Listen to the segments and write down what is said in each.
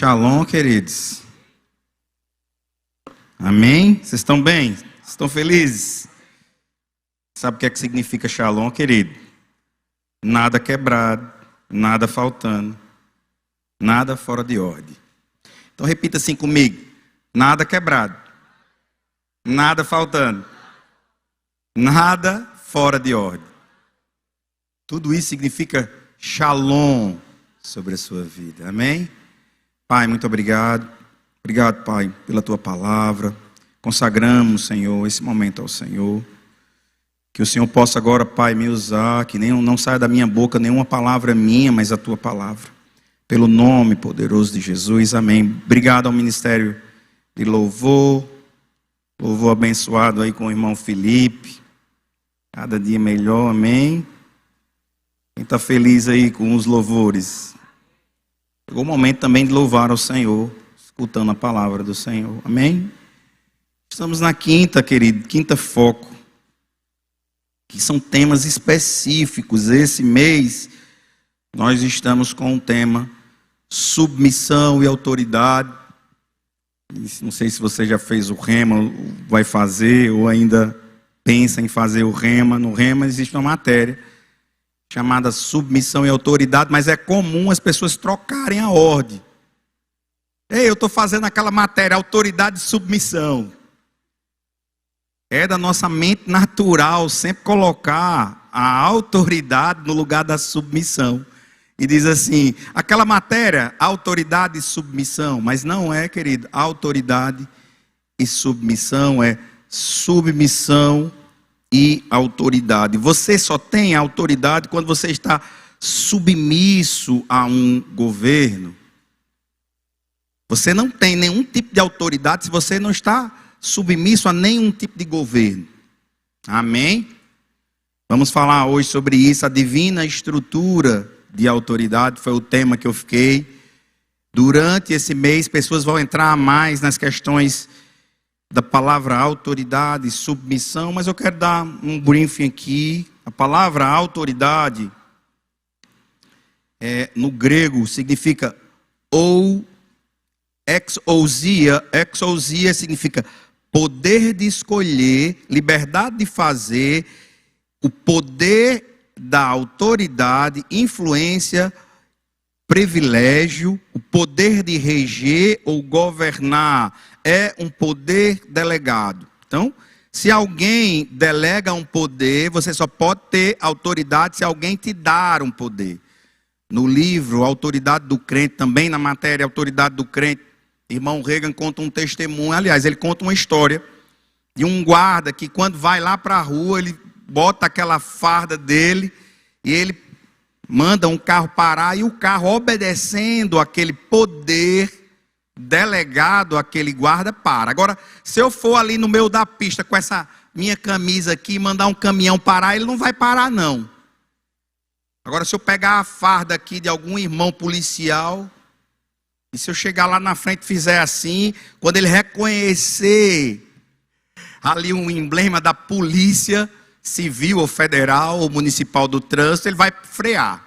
Shalom, queridos. Amém? Vocês estão bem? Estão felizes? Sabe o que é que significa shalom, querido? Nada quebrado, nada faltando, nada fora de ordem. Então repita assim comigo: nada quebrado, nada faltando, nada fora de ordem. Tudo isso significa shalom sobre a sua vida. Amém? Pai, muito obrigado. Obrigado, Pai, pela Tua palavra. Consagramos, Senhor, esse momento ao Senhor. Que o Senhor possa agora, Pai, me usar, que não saia da minha boca nenhuma palavra minha, mas a Tua palavra. Pelo nome poderoso de Jesus, amém. Obrigado ao Ministério de Louvor. Louvor abençoado aí com o irmão Felipe. Cada dia melhor, amém. Quem está feliz aí com os louvores? Chegou o momento também de louvar ao Senhor, escutando a palavra do Senhor, amém? Estamos na quinta, querido, quinta foco, que são temas específicos. Esse mês nós estamos com o tema submissão e autoridade. Não sei se você já fez o rema, vai fazer, ou ainda pensa em fazer o rema. No rema existe uma matéria chamada submissão e autoridade, mas é comum as pessoas trocarem a ordem. Ei, eu estou fazendo aquela matéria, autoridade e submissão. É da nossa mente natural sempre colocar a autoridade no lugar da submissão. E diz assim, aquela matéria, autoridade e submissão, mas não é, querido, autoridade e submissão, é submissão e autoridade. Você só tem autoridade quando você está submisso a um governo. Você não tem nenhum tipo de autoridade se você não está submisso a nenhum tipo de governo. Amém? Vamos falar hoje sobre isso, a divina estrutura de autoridade, foi o tema que eu fiquei. Durante esse mês, pessoas vão entrar mais nas questões da palavra autoridade e submissão, mas eu quero dar um briefing aqui. A palavra autoridade, no grego, significa ou exousia. Exousia significa poder de escolher, liberdade de fazer, o poder da autoridade, influência, privilégio, o poder de reger ou governar. É um poder delegado. Então, se alguém delega um poder, você só pode ter autoridade se alguém te dar um poder. No livro Autoridade do Crente, também na matéria Autoridade do Crente, irmão Reagan conta um testemunho. Aliás, ele conta uma história de um guarda que quando vai lá para a rua, ele bota aquela farda dele e ele manda um carro parar, e o carro, obedecendo aquele poder delegado àquele guarda, para. Agora, se eu for ali no meio da pista com essa minha camisa aqui e mandar um caminhão parar, ele não vai parar não. Agora, se eu pegar a farda aqui de algum irmão policial, e se eu chegar lá na frente e fizer assim, quando ele reconhecer ali um emblema da polícia civil ou federal ou municipal do trânsito, ele vai frear.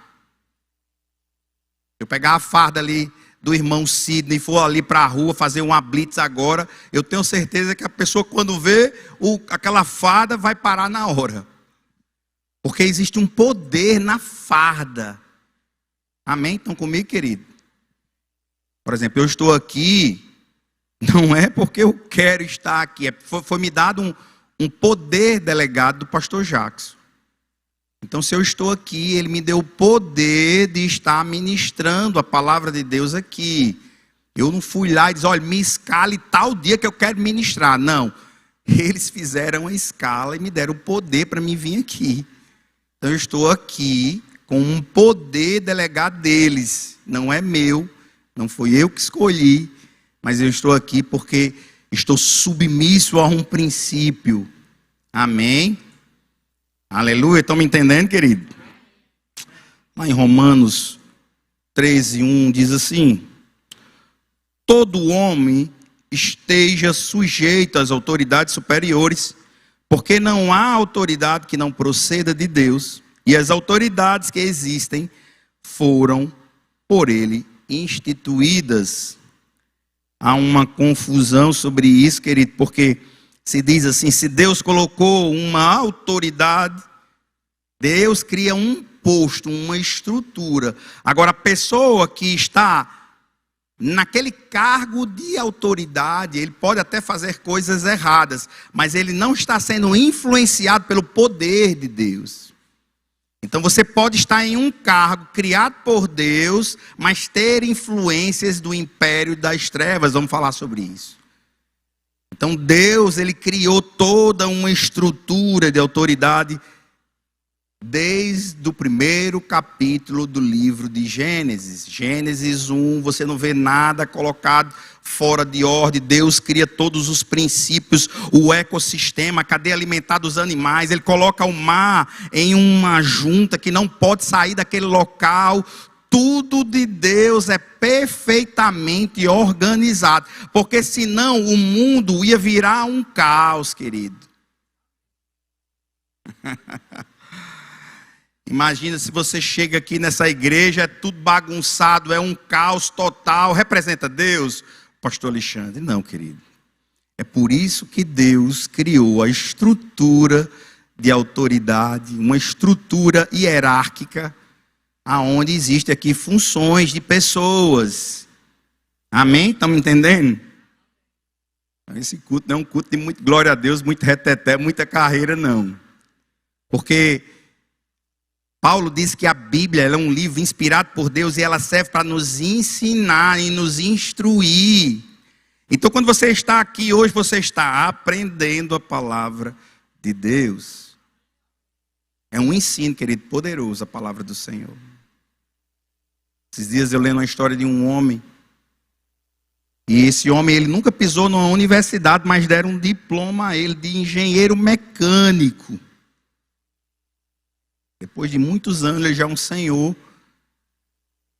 Se eu pegar a farda ali do irmão Sidney e for ali para a rua fazer uma blitz agora, eu tenho certeza que a pessoa, quando vê aquela farda, vai parar na hora. Porque existe um poder na farda. Amém? Estão comigo, querido? Por exemplo, eu estou aqui, não é porque eu quero estar aqui, foi me dado um poder delegado do pastor Jackson. Então, se eu estou aqui, ele me deu o poder de estar ministrando a palavra de Deus aqui. Eu não fui lá e disse, olha, me escale tal dia que eu quero ministrar. Não, eles fizeram a escala e me deram o poder para mim vir aqui. Então, eu estou aqui com um poder delegado deles. Não é meu, não foi eu que escolhi, mas eu estou aqui porque estou submisso a um princípio. Amém? Aleluia, estão me entendendo, querido? Lá em Romanos 13:1 diz assim: todo homem esteja sujeito às autoridades superiores, porque não há autoridade que não proceda de Deus, e as autoridades que existem foram por ele instituídas. há uma confusão sobre isso, querido, porque se diz assim, se Deus colocou uma autoridade, Deus cria um posto, uma estrutura. Agora, a pessoa que está naquele cargo de autoridade, ele pode até fazer coisas erradas, mas ele não está sendo influenciado pelo poder de Deus. Então você pode estar em um cargo criado por Deus, mas ter influências do império das trevas. Vamos falar sobre isso. Então Deus, ele criou toda uma estrutura de autoridade desde o primeiro capítulo do livro de Gênesis. Gênesis 1, você não vê nada colocado fora de ordem. Deus cria todos os princípios, o ecossistema, a cadeia alimentar dos animais. Ele coloca o mar em uma junta que não pode sair daquele local. Tudo de Deus é perfeitamente organizado, porque senão o mundo ia virar um caos, querido. Imagina se você chega aqui nessa igreja, é tudo bagunçado, é um caos total. Representa Deus, pastor Alexandre? Não, querido. É por isso que Deus criou a estrutura de autoridade, uma estrutura hierárquica, aonde existem aqui funções de pessoas. Amém? Estamos entendendo? Esse culto não é um culto de muito glória a Deus, muito reteté, muita carreira, não. Porque Paulo diz que a Bíblia ela é um livro inspirado por Deus e ela serve para nos ensinar e nos instruir. Então, quando você está aqui hoje, você está aprendendo a palavra de Deus. É um ensino, querido, poderoso, a palavra do Senhor. Esses dias eu lendo uma história de um homem. E esse homem, ele nunca pisou numa universidade, mas deram um diploma a ele de engenheiro mecânico. Depois de muitos anos, ele já é um senhor.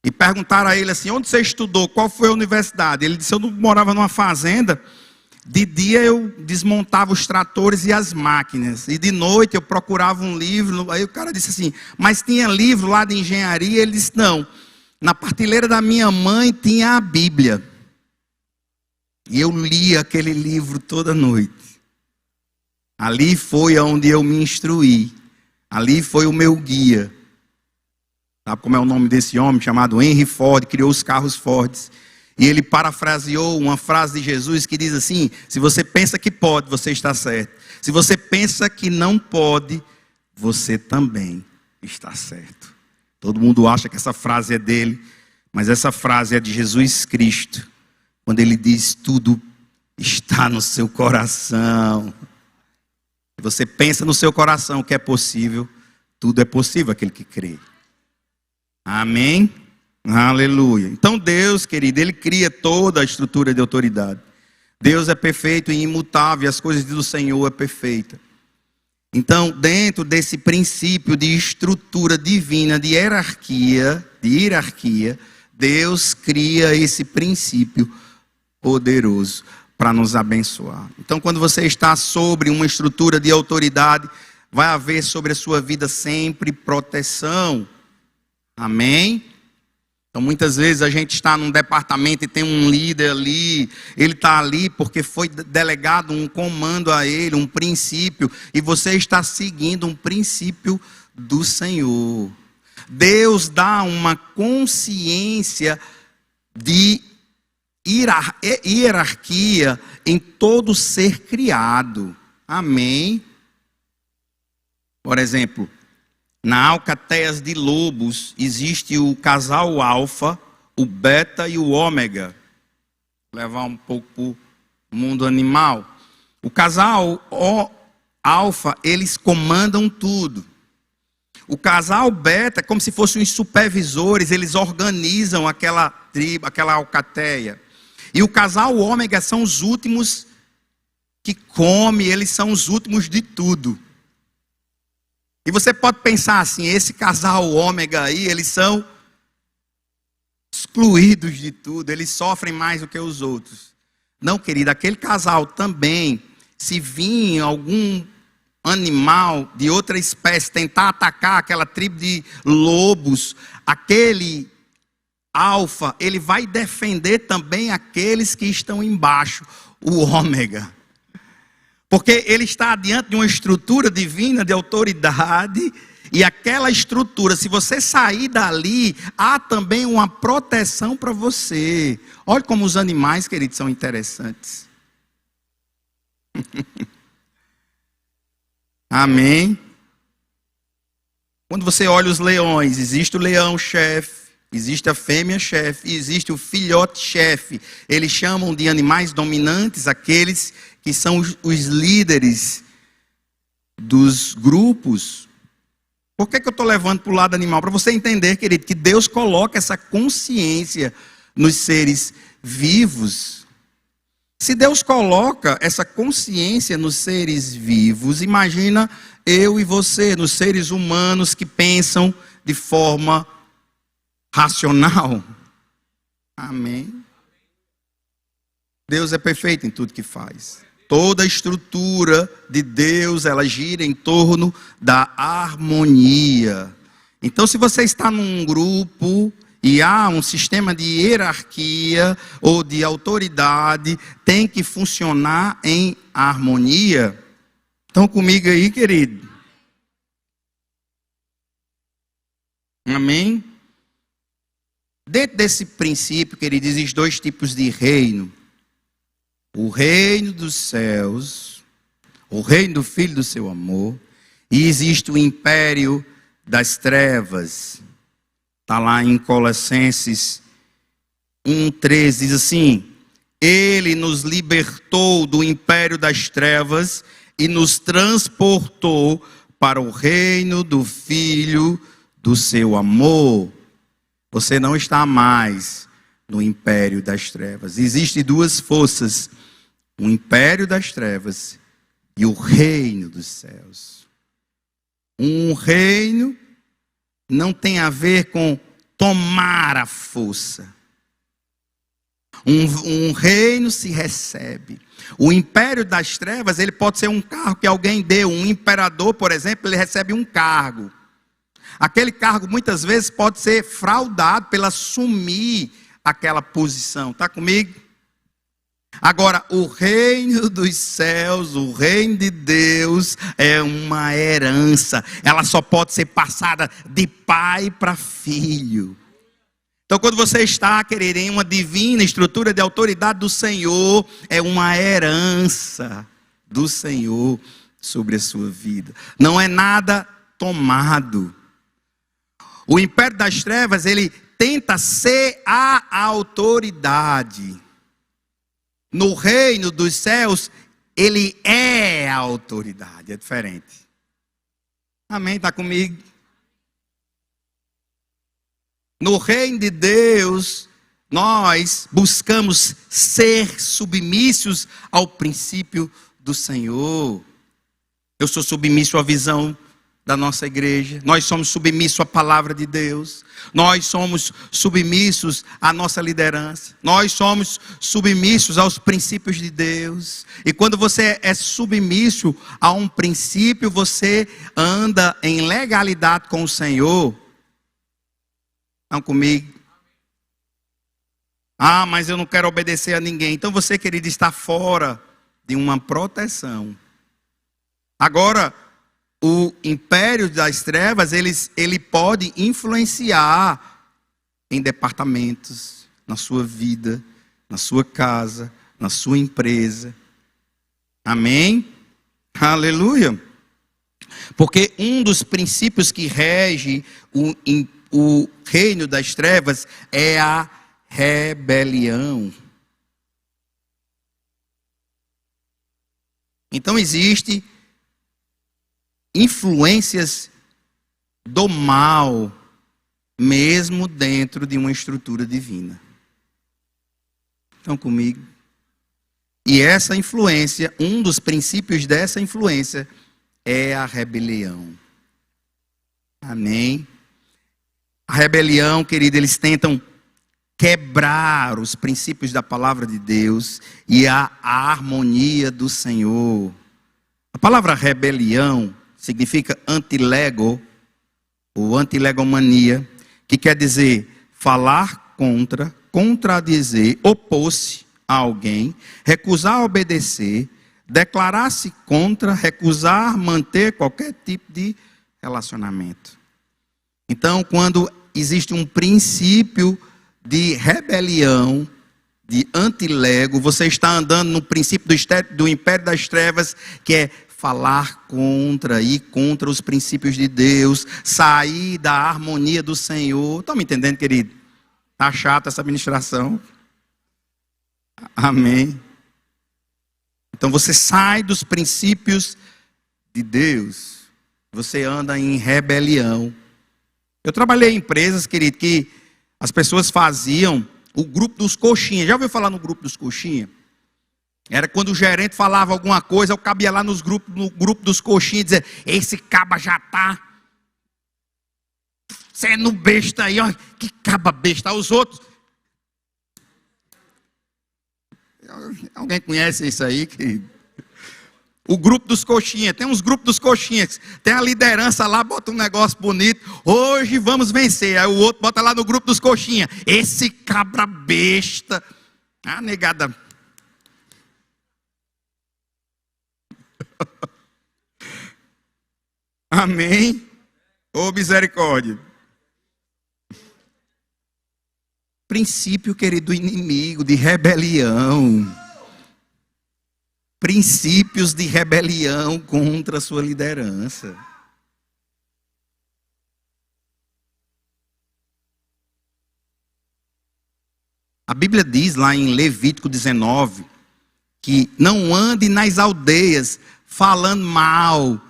E perguntaram a ele assim, onde você estudou? Qual foi a universidade? Ele disse, eu não morava numa fazenda. De dia eu desmontava os tratores e as máquinas. E de noite eu procurava um livro. Aí o cara disse assim, mas tinha livro lá de engenharia? Ele disse, não. Na prateleira da minha mãe tinha a Bíblia. E eu lia aquele livro toda noite. Ali foi onde eu me instruí. Ali foi o meu guia. Sabe como é o nome desse homem? Chamado Henry Ford, criou os carros Fords. E ele parafraseou uma frase de Jesus que diz assim, se você pensa que pode, você está certo. Se você pensa que não pode, você também está certo. Todo mundo acha que essa frase é dele, mas essa frase é de Jesus Cristo. Quando ele diz, tudo está no seu coração. Se você pensa no seu coração que é possível, tudo é possível aquele que crê. Amém? Aleluia. Então Deus, querido, ele cria toda a estrutura de autoridade. Deus é perfeito e imutável, e as coisas do Senhor é perfeita. Então, dentro desse princípio de estrutura divina, de hierarquia, Deus cria esse princípio poderoso para nos abençoar. Então, quando você está sobre uma estrutura de autoridade, vai haver sobre a sua vida sempre proteção. Amém? Então, muitas vezes a gente está num departamento e tem um líder ali, ele está ali porque foi delegado um comando a ele, um princípio, e você está seguindo um princípio do Senhor. Deus dá uma consciência de hierarquia em todo ser criado. Amém? Por exemplo, na alcateias de lobos existe o casal alfa, o beta e o ômega. Vou levar um pouco para o mundo animal. O casal alfa, eles comandam tudo. O casal beta é como se fossem os supervisores, eles organizam aquela tribo, aquela alcateia. E o casal ômega são os últimos que comem, eles são os últimos de tudo. E você pode pensar assim, esse casal ômega aí, eles são excluídos de tudo, eles sofrem mais do que os outros. Não, querido, aquele casal também, se vir algum animal de outra espécie tentar atacar aquela tribo de lobos, aquele alfa, ele vai defender também aqueles que estão embaixo, o ômega. Porque ele está diante de uma estrutura divina de autoridade, e aquela estrutura, se você sair dali, há também uma proteção para você. Olha como os animais, queridos, são interessantes. Amém? Quando você olha os leões, existe o leão-chefe, existe a fêmea-chefe e existe o filhote-chefe. Eles chamam de animais dominantes aqueles que são os líderes dos grupos. Por que eu estou levando para o lado animal? Para você entender, querido, que Deus coloca essa consciência nos seres vivos. Se Deus coloca essa consciência nos seres vivos, imagina eu e você, nos seres humanos que pensam de forma racional. Amém? Deus é perfeito em tudo que faz. Toda a estrutura de Deus, ela gira em torno da harmonia. Então, se você está num grupo e há um sistema de hierarquia ou de autoridade, tem que funcionar em harmonia. Estão comigo aí, querido? Amém? Dentro desse princípio, querido, existem dois tipos de reino. O reino dos céus, o reino do Filho do seu amor, e existe o império das trevas. Está lá em Colossenses 1,13, diz assim: Ele nos libertou do império das trevas e nos transportou para o reino do Filho do seu amor. Você não está mais no império das trevas. Existem duas forças: o império das trevas e o reino dos céus. Um reino não tem a ver com tomar a força. Um reino se recebe. O império das trevas, ele pode ser um cargo que alguém deu. Um imperador, por exemplo, ele recebe um cargo. Aquele cargo muitas vezes pode ser fraudado pelo assumir aquela posição. Está comigo? Agora, o reino dos céus, o reino de Deus é uma herança. Ela só pode ser passada de pai para filho. Então, quando você está, querido, em uma divina estrutura de autoridade do Senhor, é uma herança do Senhor sobre a sua vida. Não é nada tomado. O império das trevas, ele tenta ser a autoridade. No reino dos céus, ele é a autoridade, é diferente. Amém? Está comigo? No reino de Deus, nós buscamos ser submissos ao princípio do Senhor. Eu sou submisso à visão da nossa igreja. Nós somos submissos à palavra de Deus. Nós somos submissos à nossa liderança. Nós somos submissos aos princípios de Deus. E quando você é submisso a um princípio, você anda em legalidade com o Senhor. Estão comigo? Ah, mas eu não quero obedecer a ninguém. Então você, querido, está fora de uma proteção. Agora, o império das trevas, ele pode influenciar em departamentos, na sua vida, na sua casa, na sua empresa. Amém? Aleluia. Porque um dos princípios que rege o reino das trevas é a rebelião. Então existe influências do mal, mesmo dentro de uma estrutura divina. Estão comigo? E essa influência, um dos princípios dessa influência é a rebelião. Amém? A rebelião, querido, eles tentam quebrar os princípios da palavra de Deus e a harmonia do Senhor. A palavra rebelião significa antilego, ou antilegomania, que quer dizer falar contra, contradizer, opor-se a alguém, recusar obedecer, declarar-se contra, recusar manter qualquer tipo de relacionamento. Então, quando existe um princípio de rebelião, de antilego, você está andando no princípio do império das trevas, que é falar contra, ir contra os princípios de Deus, sair da harmonia do Senhor. Estão me entendendo, querido? Está chata essa ministração? Amém. Então você sai dos princípios de Deus, você anda em rebelião. Eu trabalhei em empresas, querido, que as pessoas faziam o grupo dos coxinhas. Já ouviu falar no grupo dos coxinhas? Era quando o gerente falava alguma coisa, eu cabia lá no grupo dos coxinhas e dizia: esse caba já está sendo besta aí, ó, que caba besta. Os outros, alguém conhece isso aí, querido? O grupo dos coxinhas, tem uns grupos dos coxinhas, tem a liderança lá, bota um negócio bonito, hoje vamos vencer. Aí o outro bota lá no grupo dos coxinhas: esse cabra besta. Ah, negada. Amém. Ô misericórdia. Princípio, querido, do inimigo, de rebelião. Princípios de rebelião contra a sua liderança. A Bíblia diz lá em Levítico 19 que não ande nas aldeias falando mal.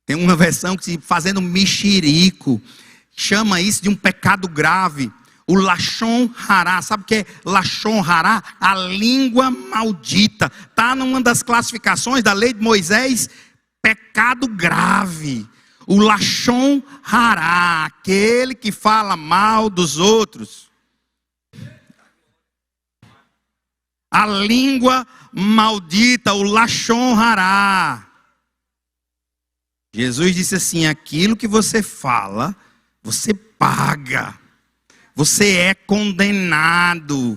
Tem uma versão que diz fazendo mexerico. Chama isso de um pecado grave. O lashon hará, sabe o que é lashon hará? A língua maldita. Está numa das classificações da lei de Moisés, pecado grave. O lashon hará, aquele que fala mal dos outros. A língua maldita, o lashon hará. Jesus disse assim: aquilo que você fala, você paga. Você é condenado.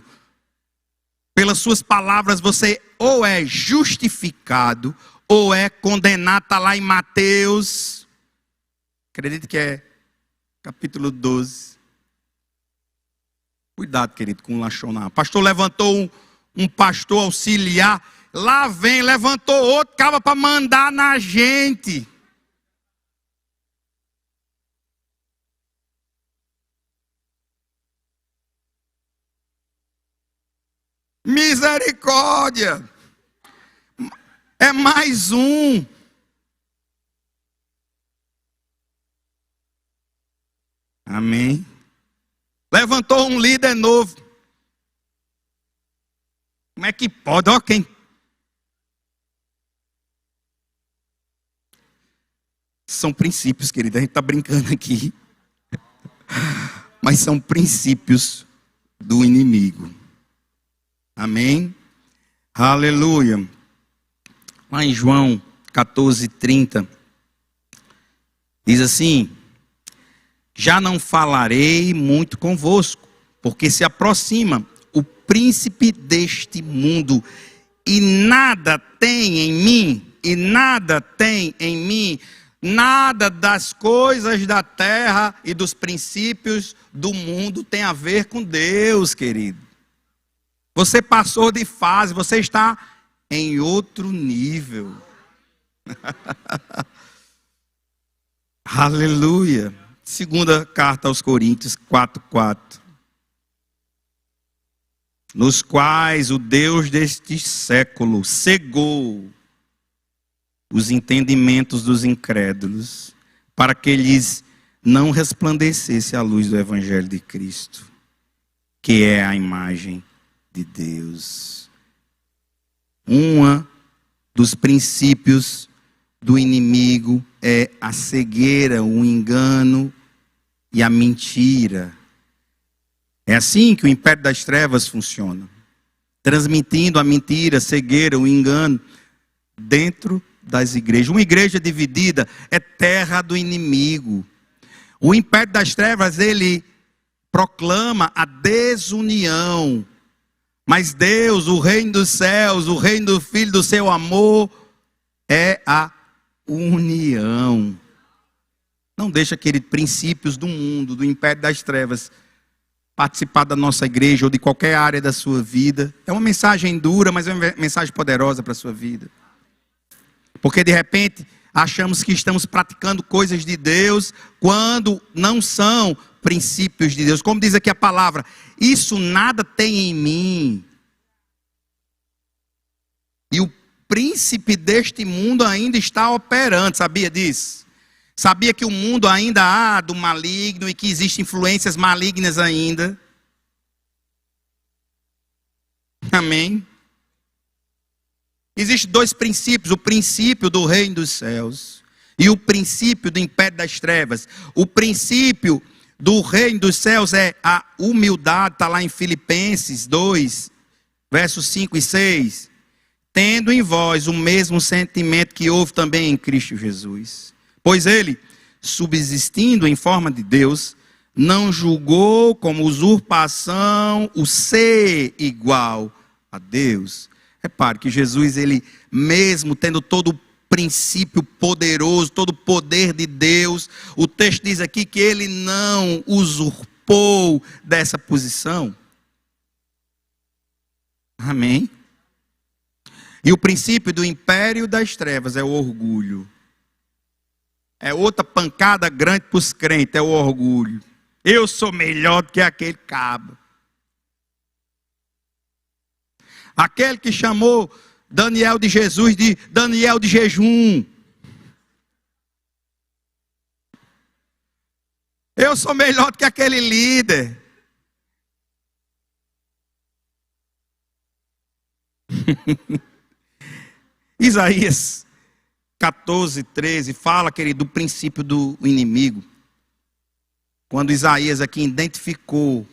Pelas suas palavras você ou é justificado ou é condenado. Está lá em Mateus, acredito que é capítulo 12. Cuidado, querido, com o lachonão. O pastor levantou um pastor auxiliar. Lá vem, levantou outro caba para mandar na gente. Misericórdia. É mais um. Amém. Levantou um líder novo. Como é que pode? Ó, quem? São princípios, querido. A gente está brincando aqui. Mas são princípios do inimigo. Amém? Aleluia. Lá em João 14:30, diz assim: já não falarei muito convosco, porque se aproxima o príncipe deste mundo, e nada tem em mim, nada das coisas da terra e dos princípios do mundo tem a ver com Deus, querido. Você passou de fase, você está em outro nível. Aleluia. Segunda carta aos Coríntios 4:4. Nos quais o Deus deste século cegou os entendimentos dos incrédulos, para que lhes não resplandecesse a luz do Evangelho de Cristo, que é a imagem de Deus. Dos princípios do inimigo é a cegueira, o engano e a mentira. É assim que o império das trevas funciona, transmitindo a mentira, a cegueira, o engano dentro das igrejas. Uma igreja dividida é terra do inimigo. O império das trevas, ele proclama a desunião. Mas Deus, o reino dos céus, o reino do Filho do seu amor, é a união. Não deixa, querido, princípios do mundo, do império das trevas, participar da nossa igreja ou de qualquer área da sua vida. É uma mensagem dura, mas é uma mensagem poderosa para a sua vida. Porque de repente achamos que estamos praticando coisas de Deus, quando não são princípios de Deus. Como diz aqui a palavra, isso nada tem em mim. E o príncipe deste mundo ainda está operando, sabia disso? Sabia que o mundo ainda há do maligno e que existem influências malignas ainda? Amém? Existem dois princípios, o princípio do reino dos céus e o princípio do império das trevas. O princípio do reino dos céus é a humildade, está lá em Filipenses 2, versos 5 e 6. Tendo em vós o mesmo sentimento que houve também em Cristo Jesus. Pois ele, subsistindo em forma de Deus, não julgou como usurpação o ser igual a Deus. Repare que Jesus, ele mesmo tendo todo o princípio poderoso, todo o poder de Deus, o texto diz aqui que ele não usurpou dessa posição. Amém? E o princípio do império das trevas é o orgulho. É outra pancada grande para os crentes, é o orgulho. Eu sou melhor do que aquele cabo. Aquele que chamou Daniel de Jesus de Daniel de jejum. Eu sou melhor do que aquele líder. Isaías 14, 13, fala, querido, do princípio do inimigo. Quando Isaías aqui identificou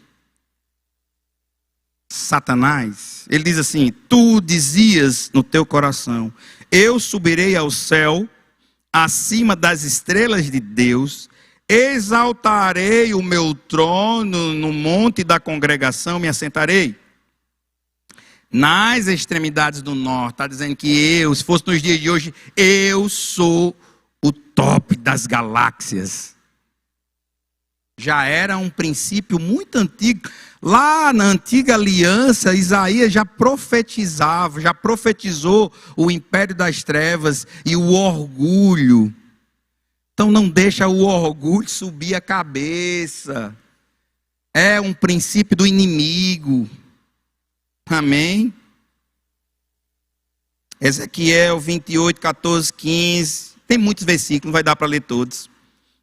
Satanás, ele diz assim: tu dizias no teu coração, eu subirei ao céu, acima das estrelas de Deus, exaltarei o meu trono no monte da congregação, me assentarei nas extremidades do norte. Está dizendo que eu, se fosse nos dias de hoje, eu sou o top das galáxias. Já era um princípio muito antigo. Lá na antiga aliança, Isaías já profetizava, já profetizou o império das trevas e o orgulho. Então não deixa o orgulho subir a cabeça. É um princípio do inimigo. Amém? Ezequiel 28, 14, 15. Tem muitos versículos, não vai dar para ler todos.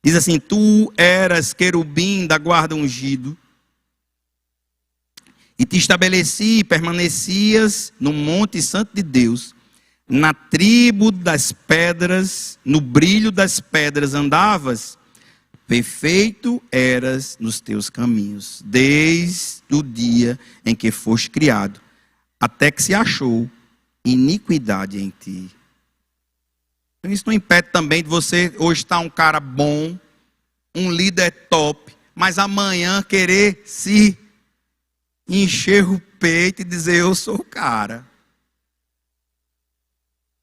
Diz assim: tu eras querubim da guarda ungido, e te estabeleci e permanecias no monte santo de Deus, na tribo das pedras, no brilho das pedras andavas, perfeito eras nos teus caminhos, desde o dia em que foste criado, até que se achou iniquidade em ti. Então isso não impede também de você hoje estar um cara bom, um líder top, mas amanhã querer se encher o peito e dizer eu sou o cara.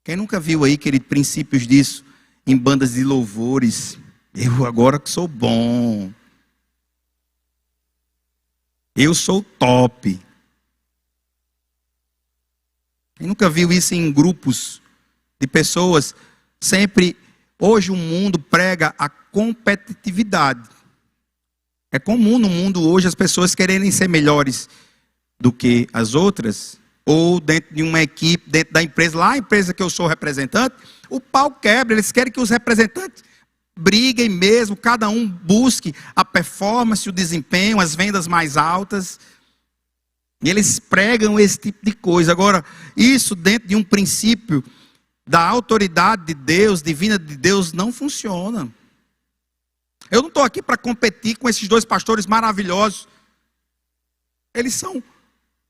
Quem nunca viu aí, querido, princípios disso em bandas de louvores? Eu agora que sou bom. Eu sou top. Quem nunca viu isso em grupos de pessoas? Sempre, hoje o mundo prega a competitividade. É comum no mundo hoje as pessoas quererem ser melhores do que as outras. Ou dentro de uma equipe, dentro da empresa, lá a empresa que eu sou representante, o pau quebra, eles querem que os representantes briguem mesmo, cada um busque a performance, o desempenho, as vendas mais altas. E eles pregam esse tipo de coisa. Agora, isso dentro de um princípio da autoridade de Deus, divina de Deus, não funciona. Eu não estou aqui para competir com esses dois pastores maravilhosos. Eles são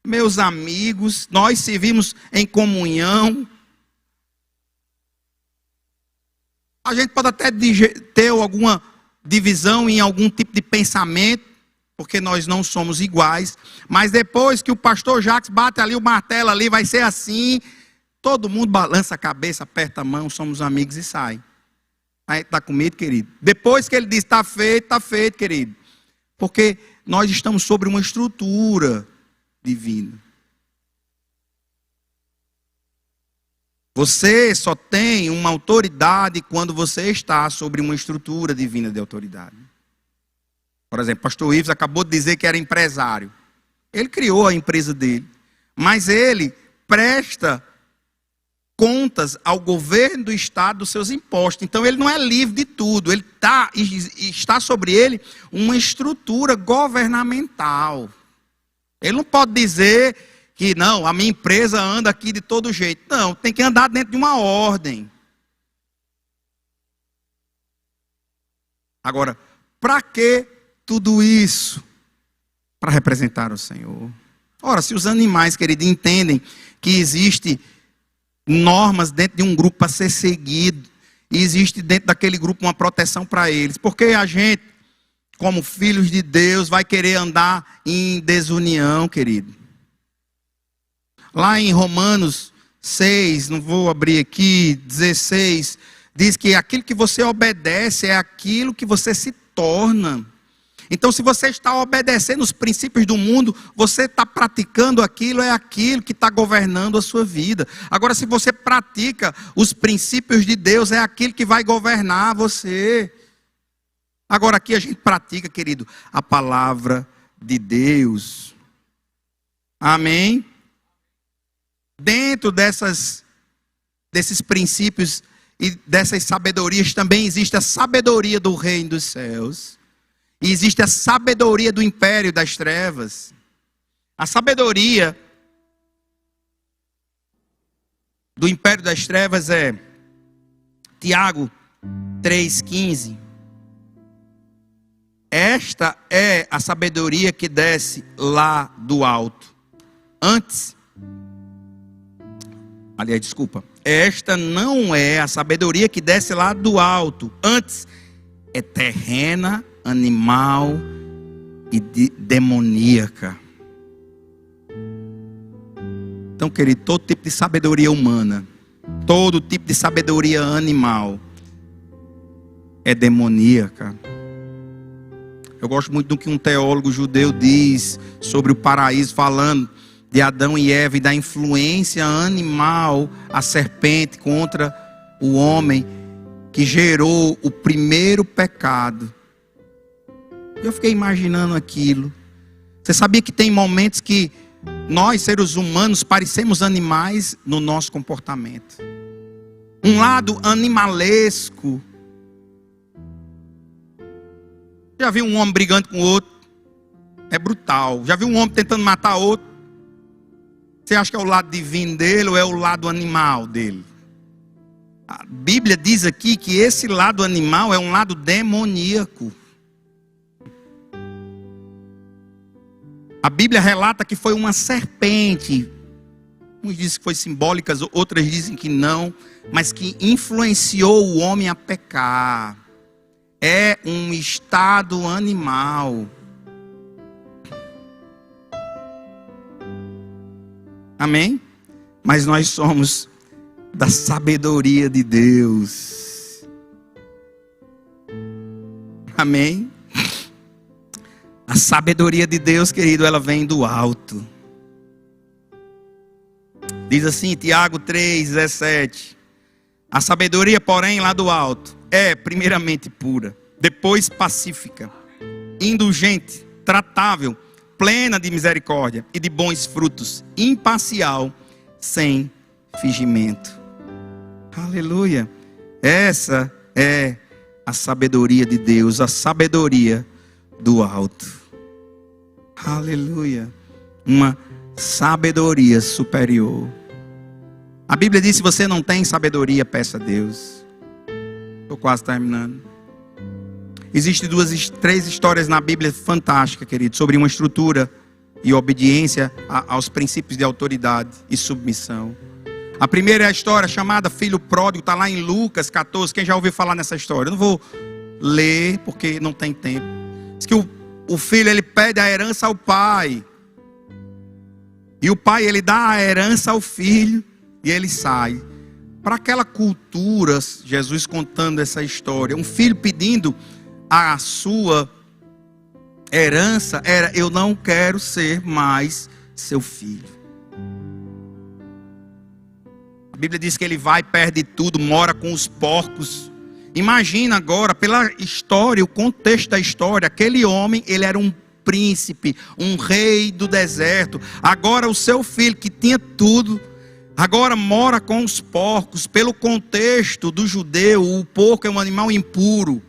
meus amigos, nós servimos em comunhão. A gente pode até ter alguma divisão em algum tipo de pensamento, porque nós não somos iguais. Mas depois que o pastor Jacques bate ali o martelo ali, vai ser assim. Todo mundo balança a cabeça, aperta a mão, somos amigos e sai. Aí está com medo, querido? Depois que ele diz, está feito, querido. Porque nós estamos sobre uma estrutura divina. Você só tem uma autoridade quando você está sobre uma estrutura divina de autoridade. Por exemplo, o pastor Ives acabou de dizer que era empresário. Ele criou a empresa dele. Mas ele presta contas ao governo do estado dos seus impostos. Então ele não é livre de tudo. Ele está sobre ele uma estrutura governamental. Ele não pode dizer que não, a minha empresa anda aqui de todo jeito. Não, tem que andar dentro de uma ordem. Agora, para que tudo isso? Para representar o Senhor. Ora, se os animais, querido, entendem que existe normas dentro de um grupo para ser seguido, e existe dentro daquele grupo uma proteção para eles, porque a gente, como filhos de Deus, vai querer andar em desunião, querido. Lá em Romanos 6, não vou abrir aqui, 16, diz que aquilo que você obedece é aquilo que você se torna. Então, se você está obedecendo os princípios do mundo, você está praticando aquilo, é aquilo que está governando a sua vida. Agora, se você pratica os princípios de Deus, é aquilo que vai governar você. Agora, aqui a gente pratica, querido, a palavra de Deus. Amém? Dentro desses princípios e dessas sabedorias também existe a sabedoria do reino dos céus. E existe a sabedoria do império das trevas. A sabedoria do império das trevas é Tiago 3,15. Esta é a sabedoria que desce lá do alto. Esta não é a sabedoria que desce lá do alto. Antes, é terrena, animal e demoníaca. Então, querido, todo tipo de sabedoria humana, todo tipo de sabedoria animal é demoníaca. Eu gosto muito do que um teólogo judeu diz sobre o paraíso, falando de Adão e Eva e da influência animal, a serpente contra o homem, que gerou o primeiro pecado. Eu fiquei imaginando aquilo. Você sabia que tem momentos que nós, seres humanos, parecemos animais no nosso comportamento? Um lado animalesco. Já viu um homem brigando com o outro? É brutal. Já viu um homem tentando matar outro? Você acha que é o lado divino dele ou é o lado animal dele? A Bíblia diz aqui que esse lado animal é um lado demoníaco. A Bíblia relata que foi uma serpente. Uns dizem que foi simbólica, outras dizem que não, mas que influenciou o homem a pecar. É um estado animal. Amém? Mas nós somos da sabedoria de Deus. Amém? A sabedoria de Deus, querido, ela vem do alto. Diz assim, Tiago 3,17. A sabedoria, porém, lá do alto, é primeiramente pura, depois pacífica, indulgente, tratável, plena de misericórdia e de bons frutos, imparcial, sem fingimento. Aleluia. Essa é a sabedoria de Deus, a sabedoria do alto. Aleluia. Uma sabedoria superior. A Bíblia diz: se você não tem sabedoria, peça a Deus. Estou quase terminando. Existem três histórias na Bíblia fantásticas, querido, sobre uma estrutura e obediência aos princípios de autoridade e submissão. A primeira é a história chamada Filho Pródigo, está lá em Lucas 14. Quem já ouviu falar nessa história? Eu não vou ler porque não tem tempo. Diz que o o filho ele pede a herança ao pai. E o pai ele dá a herança ao filho e ele sai. Para aquela cultura, Jesus contando essa história, um filho pedindo a sua herança era: eu não quero ser mais seu filho. A Bíblia diz que ele vai, perde tudo, mora com os porcos. Imagina agora, pela história, o contexto da história, aquele homem, ele era um príncipe, um rei do deserto. Agora o seu filho, que tinha tudo, agora mora com os porcos. Pelo contexto do judeu, o porco é um animal impuro.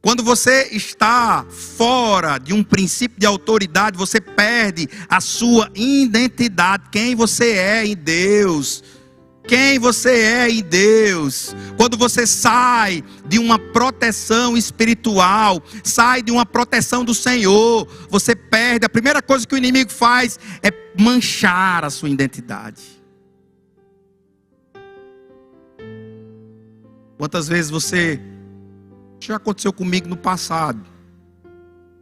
Quando você está fora de um princípio de autoridade, você perde a sua identidade, quem você é em Deus. Quem você é em Deus. Quando você sai de uma proteção espiritual, sai de uma proteção do Senhor, você perde. A primeira coisa que o inimigo faz é manchar a sua identidade. Quantas vezes já aconteceu comigo no passado.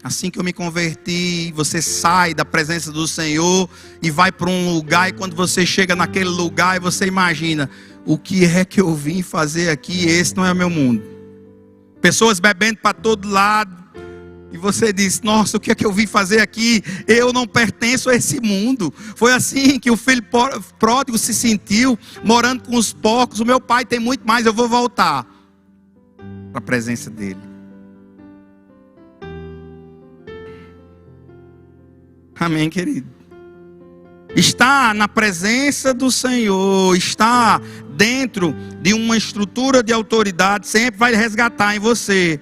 Assim que eu me converti, você sai da presença do Senhor e vai para um lugar, e quando você chega naquele lugar, você imagina: o que é que eu vim fazer aqui? Esse não é o meu mundo. Pessoas bebendo para todo lado, e você diz: nossa, o que é que eu vim fazer aqui? Eu não pertenço a esse mundo. Foi assim que o filho pródigo se sentiu, morando com os porcos. O meu pai tem muito mais, eu vou voltar para a presença dele. Amém, querido? Está na presença do Senhor, está dentro de uma estrutura de autoridade, sempre vai resgatar em você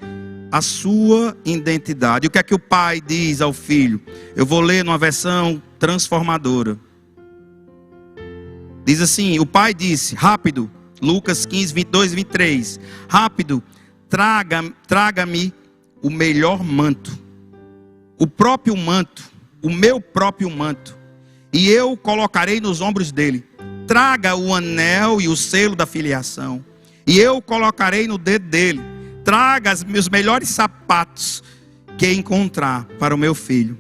a sua identidade. O que é que o pai diz ao filho? Eu vou ler numa versão transformadora. Diz assim: o pai disse: rápido, Lucas 15, 22 e 23. Rápido, traga-me o melhor manto, o próprio manto, o meu próprio manto, e eu colocarei nos ombros dele. Traga o anel e o selo da filiação, e eu colocarei no dedo dele. Traga os meus melhores sapatos que encontrar para o meu filho.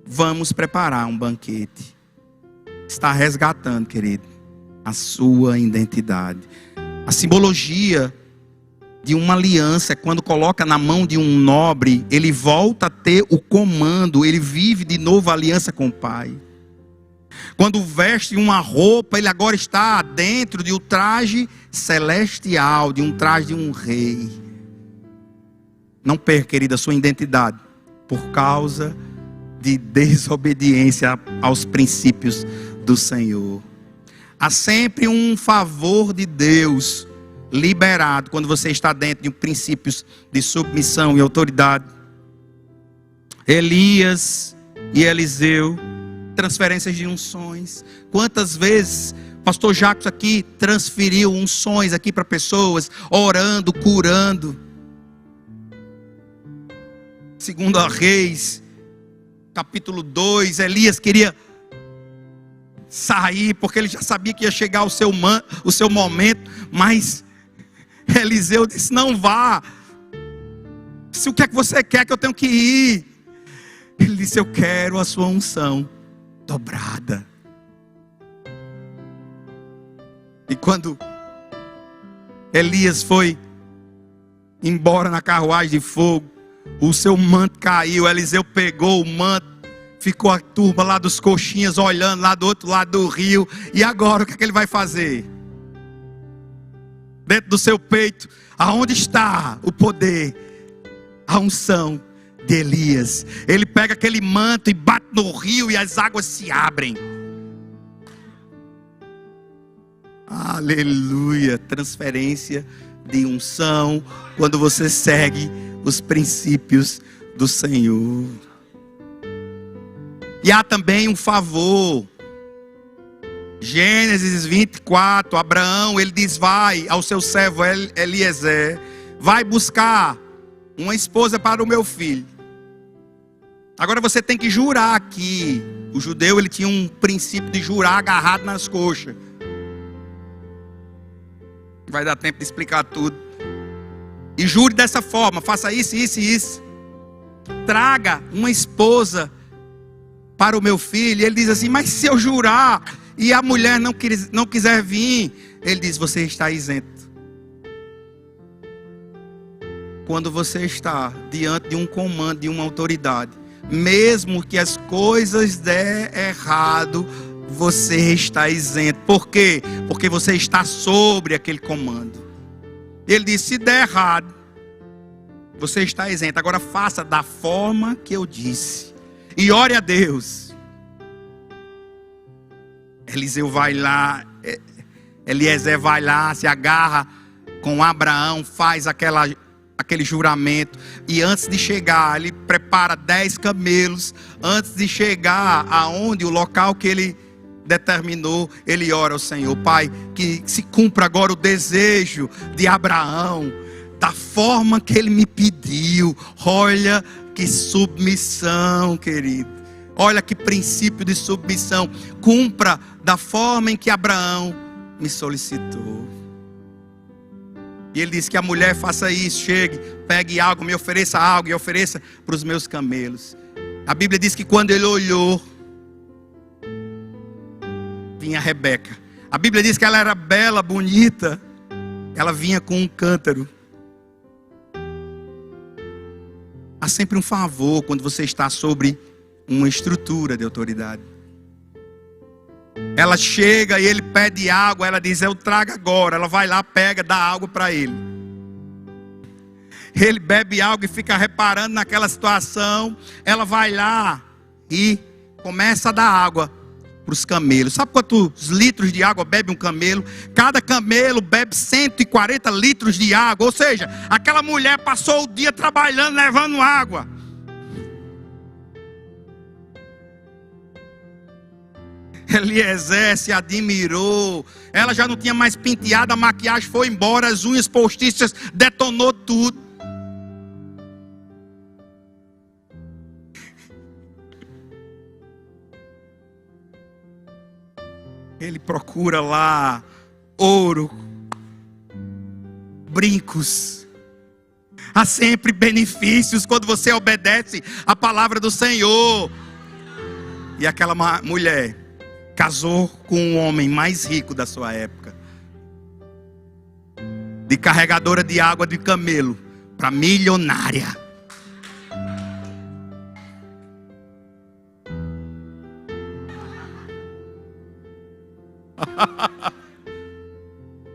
Vamos preparar um banquete. Está resgatando, querido, a sua identidade. A simbologia de uma aliança é quando coloca na mão de um nobre, ele volta a ter o comando, ele vive de novo a aliança com o pai. Quando veste uma roupa, ele agora está dentro de um traje celestial, de um traje de um rei. Não perca, querida, a sua identidade por causa de desobediência aos princípios do Senhor. Há sempre um favor de Deus liberado quando você está dentro de princípios de submissão e autoridade. Elias e Eliseu, transferências de unções. Quantas vezes pastor Jacques aqui transferiu unções aqui para pessoas, orando, curando. Segundo a Reis, capítulo 2, Elias queria sair, porque ele já sabia que ia chegar o seu momento, mas Eliseu disse: não vá. Se o que é que você quer, que eu tenho que ir. Ele disse: eu quero a sua unção dobrada. E quando Elias foi embora na carruagem de fogo, o seu manto caiu. Eliseu pegou o manto, ficou a turma lá dos coxinhas olhando lá do outro lado do rio. E agora o que é que ele vai fazer? Dentro do seu peito, aonde está o poder, a unção de Elias? Ele pega aquele manto e bate no rio e as águas se abrem. Aleluia. Transferência de unção quando você segue os princípios do Senhor. E há também um favor. Gênesis 24, Abraão, ele diz: vai ao seu servo Eliezer, vai buscar uma esposa para o meu filho. Agora você tem que jurar aqui. O judeu, ele tinha um princípio de jurar agarrado nas coxas. Vai dar tempo de explicar tudo. E jure dessa forma: faça isso, isso e isso. traga uma esposa para o meu filho. E ele diz assim: mas se eu jurar e a mulher não quiser vir, ele diz: você está isento. Quando você está diante de um comando, de uma autoridade, mesmo que as coisas der errado, você está isento. Por quê? Porque você está sobre aquele comando. Ele diz: se der errado, você está isento. Agora faça da forma que eu disse. E ore a Deus. Eliseu vai lá, Eliezer vai lá, se agarra com Abraão, faz aquele juramento. E antes de chegar, ele prepara 10 camelos. Antes de chegar aonde, o local que ele determinou, ele ora ao Senhor: Pai, que se cumpra agora o desejo de Abraão, da forma que ele me pediu. Olha que submissão, querido. Olha que princípio de submissão. Cumpra da forma em que Abraão me solicitou. E ele diz que a mulher faça isso: chegue, pegue algo, me ofereça algo e ofereça para os meus camelos. A Bíblia diz que quando ele olhou, vinha Rebeca. A Bíblia diz que ela era bela, bonita. Ela vinha com um cântaro. Há sempre um favor quando você está sobre uma estrutura de autoridade. Ela chega e ele pede água. Ela diz: eu trago agora. Ela vai lá, pega, dá água para ele. Ele bebe água e fica reparando naquela situação. Ela vai lá e começa a dar água para os camelos. Sabe quantos litros de água bebe um camelo? Cada camelo bebe 140 litros de água. Ou seja, aquela mulher passou o dia trabalhando, levando água. Eliezer se admirou. Ela já não tinha mais penteado, a maquiagem foi embora, as unhas postiças, detonou tudo. Ele procura lá ouro, brincos. Há sempre benefícios quando você obedece a palavra do Senhor. E aquela mulher casou com o homem mais rico da sua época. De carregadora de água de camelo para milionária.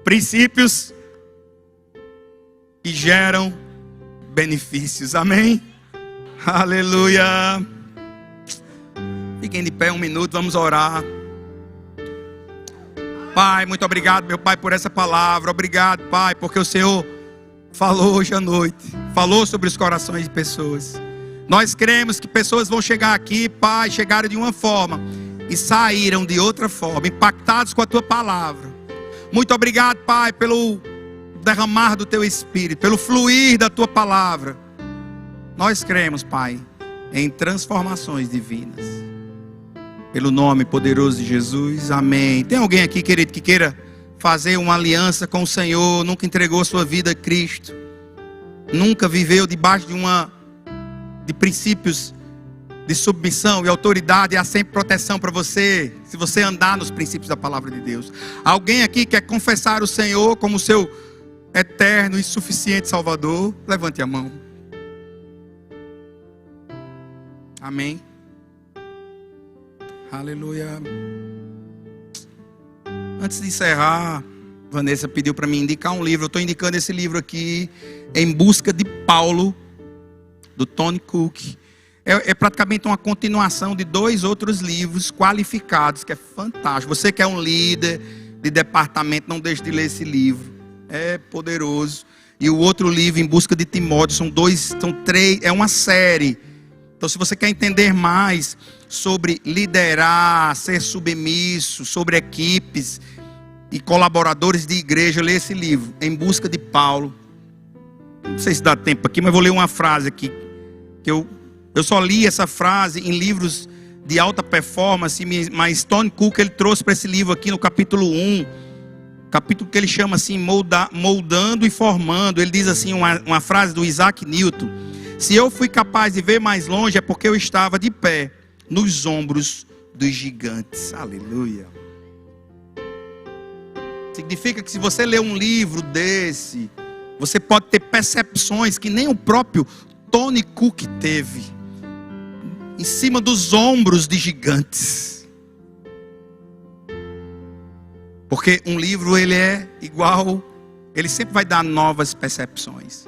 Princípios que geram benefícios. Amém? Aleluia. Fiquem de pé um minuto, vamos orar. Pai, muito obrigado, meu Pai, por essa palavra. Obrigado, Pai, porque o Senhor falou hoje à noite. Falou sobre os corações de pessoas. Nós cremos que pessoas vão chegar aqui, Pai, chegaram de uma forma e saíram de outra forma, impactados com a Tua palavra. Muito obrigado, Pai, pelo derramar do Teu Espírito, pelo fluir da Tua palavra. Nós cremos, Pai, em transformações divinas. Pelo nome poderoso de Jesus, amém. Tem alguém aqui, querido, que queira fazer uma aliança com o Senhor, nunca entregou a sua vida a Cristo, nunca viveu debaixo de princípios de submissão e autoridade? Há sempre proteção para você, se você andar nos princípios da palavra de Deus. Alguém aqui quer confessar o Senhor como seu eterno e suficiente Salvador? Levante a mão. Amém. Aleluia. Antes de encerrar, Vanessa pediu para mim indicar um livro. Eu estou indicando esse livro aqui, Em Busca de Paulo, do Tony Cook. É praticamente uma continuação de 2 outros livros qualificados, que é fantástico. Você que é um líder de departamento, não deixe de ler esse livro. É poderoso. E o outro livro, Em Busca de Timóteo, são 3, é uma série. Então, se você quer entender mais sobre liderar, ser submisso, sobre equipes e colaboradores de igreja, lê esse livro, Em Busca de Paulo. Não sei se dá tempo aqui, mas vou ler uma frase aqui, que eu só li essa frase em livros de alta performance, mas Tony Cook, ele trouxe para esse livro aqui no capítulo 1, Capítulo que ele chama assim, moldando e formando. Ele diz assim, uma frase do Isaac Newton: se eu fui capaz de ver mais longe, é porque eu estava de pé nos ombros dos gigantes. Aleluia. Significa que se você ler um livro desse, você pode ter percepções que nem o próprio Tony Cook teve, em cima dos ombros de gigantes. Porque um livro, ele é igual, ele sempre vai dar novas percepções.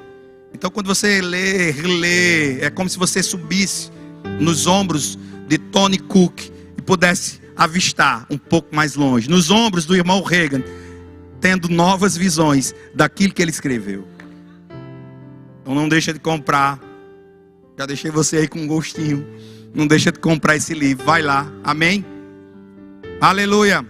Então quando você lê, é como se você subisse nos ombros de Tony Cook e pudesse avistar um pouco mais longe, nos ombros do irmão Reagan, tendo novas visões daquilo que ele escreveu. Então não deixa de comprar. Já deixei você aí com um gostinho. Não deixa de comprar esse livro. Vai lá. Amém? Aleluia.